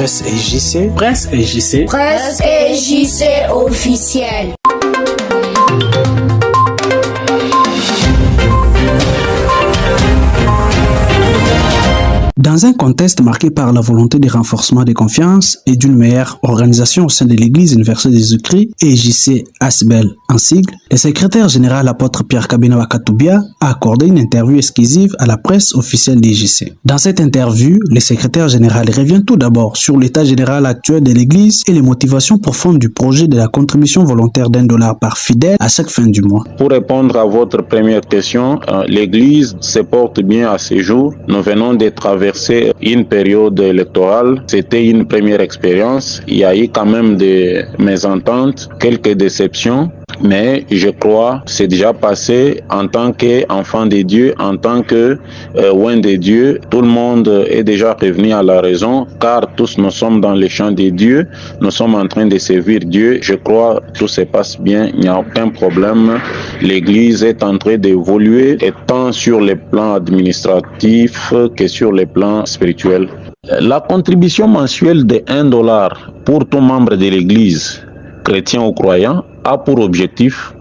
Presse et JC. Presse et JC. Presse et JC officiel. Dans un contexte marqué par la volonté de renforcement des confiances et d'une meilleure organisation au sein de l'Église universelle de Jésus-Christ et JC Asbel en sigle, le secrétaire général apôtre Pierre Kabina Wakatoubia a accordé une interview exclusive à la presse officielle des JC. Dans cette interview, le secrétaire général revient tout d'abord sur l'état général actuel de l'Église et les motivations profondes du projet de la contribution volontaire d'$1 par fidèle à chaque fin du mois. Pour répondre à votre première question, l'Église se porte bien à ces jours. Nous venons de traverser une période électorale. C'était une première expérience. Il y a eu quand même des mésententes, quelques déceptions. Mais je crois que c'est déjà passé. En tant qu'enfant de Dieu, en tant que oint de Dieu, tout le monde est déjà revenu à la raison, car tous nous sommes dans les champs de Dieu, nous sommes en train de servir Dieu. Je crois que tout se passe bien, il n'y a aucun problème. L'Église est en train d'évoluer, tant sur les plans administratifs que sur les plans spirituels. La contribution mensuelle de $1 pour tout membre de l'Église, chrétien ou croyant, a pour objectif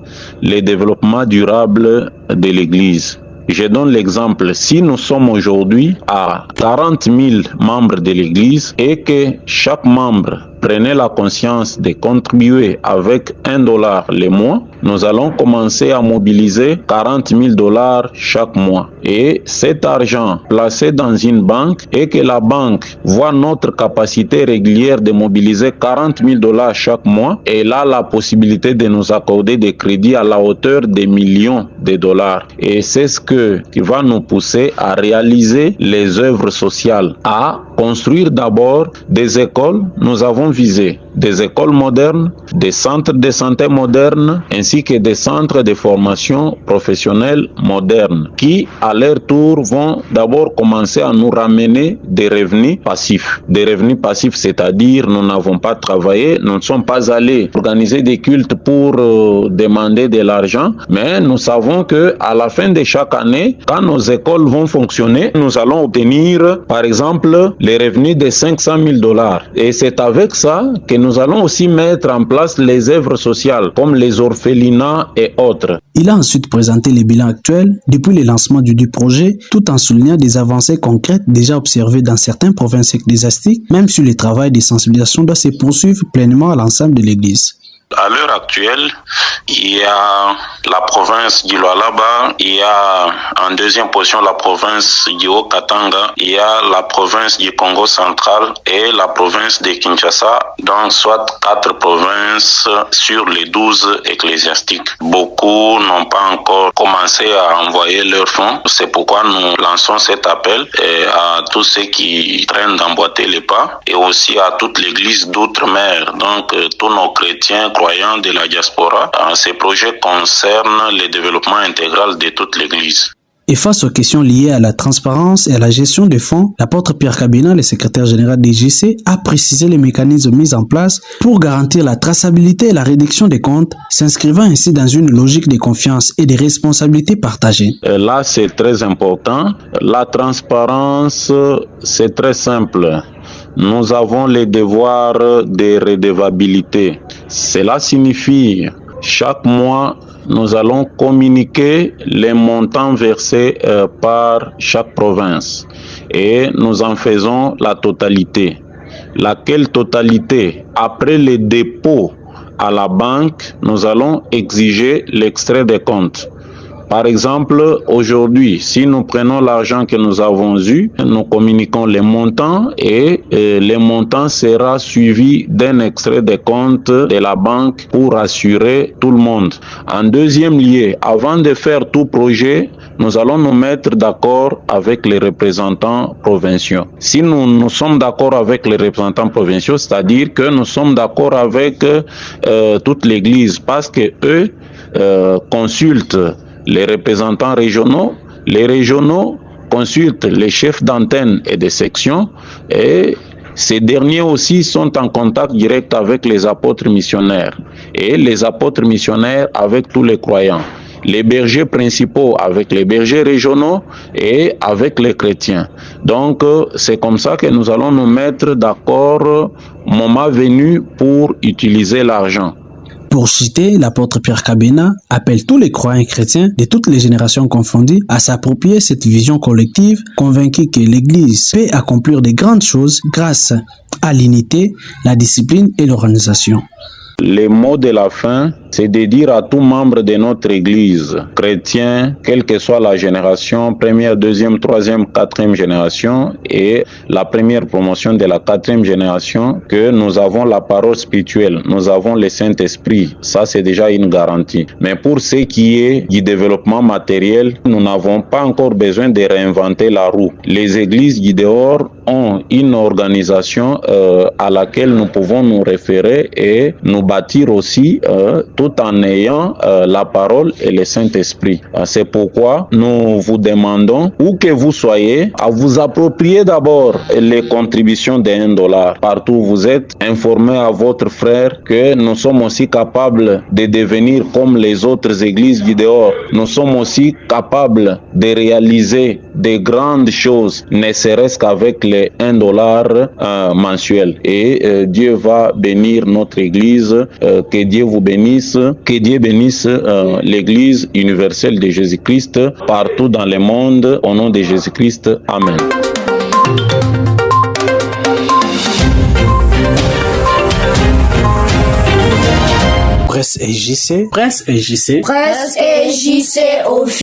le développement durable de l'Église. Je donne l'exemple, si nous sommes aujourd'hui à 40 000 membres de l'Église et que chaque membre prenait la conscience de contribuer avec $1 le mois, nous allons commencer à mobiliser $40 000 chaque mois. Et cet argent placé dans une banque et que la banque voit notre capacité régulière de mobiliser $40 000 chaque mois, elle a la possibilité de nous accorder des crédits à la hauteur des millions de dollars. Et c'est ce qui va nous pousser à réaliser les œuvres sociales, à construire d'abord des écoles. Nous avons visé des écoles modernes, des centres de santé modernes, ainsi que des centres de formation professionnelle modernes, qui à leur tour vont d'abord commencer à nous ramener des revenus passifs. Des revenus passifs, c'est-à-dire nous n'avons pas travaillé, nous ne sommes pas allés organiser des cultes pour demander de l'argent, mais nous savons que à la fin de chaque année, quand nos écoles vont fonctionner, nous allons obtenir, par exemple, les revenus de $500 000. Et c'est avec ça que nous allons aussi mettre en place les œuvres sociales, comme les orphelinats et autres. Il a ensuite présenté les bilans actuels depuis le lancement du projet, tout en soulignant des avancées concrètes déjà observées dans certaines provinces ecclésiastiques, même si le travail de sensibilisation doit se poursuivre pleinement à l'ensemble de l'Église. À l'heure actuelle, il y a la province du Lualaba, il y a en deuxième position la province du Haut-Katanga, il y a la province du Congo central et la province de Kinshasa, donc soit 4 provinces sur les 12 ecclésiastiques. Beaucoup n'ont pas encore commencé à envoyer leurs fonds, c'est pourquoi nous lançons cet appel à tous ceux qui traînent d'emboîter les pas et aussi à toute l'église d'outre-mer, donc tous nos chrétiens croyants de la diaspora. Ces projets concernent le développement intégral de toute l'Église. Et face aux questions liées à la transparence et à la gestion des fonds, l'apôtre Pierre Kabina, le secrétaire général des JC, a précisé les mécanismes mis en place pour garantir la traçabilité et la réduction des comptes, s'inscrivant ainsi dans une logique de confiance et de responsabilités partagées. Là, c'est très important. La transparence, c'est très simple. Nous avons les devoirs de redevabilité. Cela signifie chaque mois, nous allons communiquer les montants versés par chaque province et nous en faisons la totalité. Laquelle totalité, après le dépôt à la banque, nous allons exiger l'extrait des comptes. Par exemple, aujourd'hui, si nous prenons l'argent que nous avons eu, nous communiquons les montants et les montants sera suivi d'un extrait des comptes de la banque pour assurer tout le monde. En deuxième lieu, avant de faire tout projet, nous allons nous mettre d'accord avec les représentants provinciaux. Si nous sommes d'accord avec les représentants provinciaux, c'est-à-dire que nous sommes d'accord avec toute l'Église, parce que eux consultent les représentants régionaux, les régionaux consultent les chefs d'antenne et de section et ces derniers aussi sont en contact direct avec les apôtres missionnaires et les apôtres missionnaires avec tous les croyants. les bergers principaux avec les bergers régionaux et avec les chrétiens. Donc, c'est comme ça que nous allons nous mettre d'accord, moment venu, pour utiliser l'argent. Pour citer, l'apôtre Pierre Kabena appelle tous les croyants chrétiens de toutes les générations confondues à s'approprier cette vision collective, convaincu que l'Église peut accomplir de grandes choses grâce à l'unité, la discipline et l'organisation. Le mot de la fin, c'est de dire à tout membre de notre Église, chrétien, quelle que soit la génération, première, deuxième, troisième, quatrième génération, et la première promotion de la quatrième génération, que nous avons la parole spirituelle, nous avons le Saint-Esprit. Ça, c'est déjà une garantie. Mais pour ce qui est du développement matériel, nous n'avons pas encore besoin de réinventer la roue. Les églises du dehors ont une organisation à laquelle nous pouvons nous référer et nous bâtir aussi tout en ayant la parole et le Saint-Esprit. C'est pourquoi nous vous demandons, où que vous soyez, à vous approprier d'abord les contributions de $1. Partout où vous êtes, informez à votre frère que nous sommes aussi capables de devenir comme les autres églises du dehors. Nous sommes aussi capables de réaliser de grandes choses, ne serait-ce qu'avec les $1 mensuels. Et Dieu va bénir notre église. Que Dieu vous bénisse. Que Dieu bénisse l'église universelle de Jésus-Christ partout dans le monde. Au nom de Jésus-Christ. Amen. Presse et JC. Presse et JC. Presse et JC officiel.